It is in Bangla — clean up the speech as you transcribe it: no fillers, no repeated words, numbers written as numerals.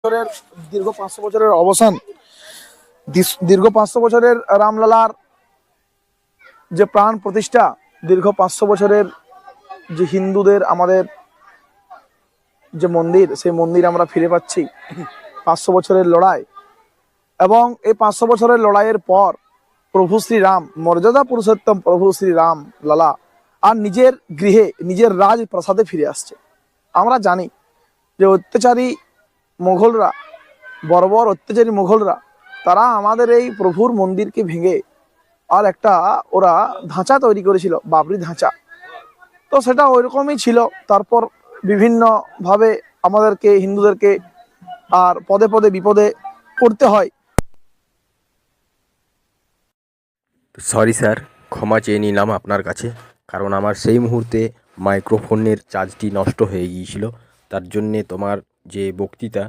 বছরের দীর্ঘ 500 বছরের অবসান, দীর্ঘ 500 বছরের রামলালার যে প্রাণ প্রতিষ্ঠা, দীর্ঘ 500 বছরের যে হিন্দুদের আমাদের যে মন্দির, সেই মন্দির আমরা ফিরে পাচ্ছি। 500 বছরের লড়াই, এবং এই 500 বছরের লড়াইয়ের পর প্রভু শ্রীরাম, মর্যাদা পুরুষোত্তম প্রভু শ্রীরাম লালা আর নিজের গৃহে, নিজের রাজ প্রাসাদে ফিরে আসছে। আমরা জানি যে অত্যাচারী মোঘলরা, বর্বর অত্যাচারী মোঘলরা, তারা আমাদের এই প্রভুর মন্দিরকে ভেঙে আর একটা ওরা ধাঁচা তৈরি করেছিল, বাবরি ধাঁচা। তো সেটা ওইরকমই ছিল। তারপর বিভিন্নভাবে আমাদেরকে, হিন্দুদেরকে আর পদে পদে বিপদে পড়তে হয়। সরি স্যার, ক্ষমা চেয়ে নিলাম আপনার কাছে, কারণ আমার সেই মুহূর্তে মাইক্রোফোনের চার্জটি নষ্ট হয়ে গিয়েছিল। তার জন্যে তোমার যে বক্তৃতা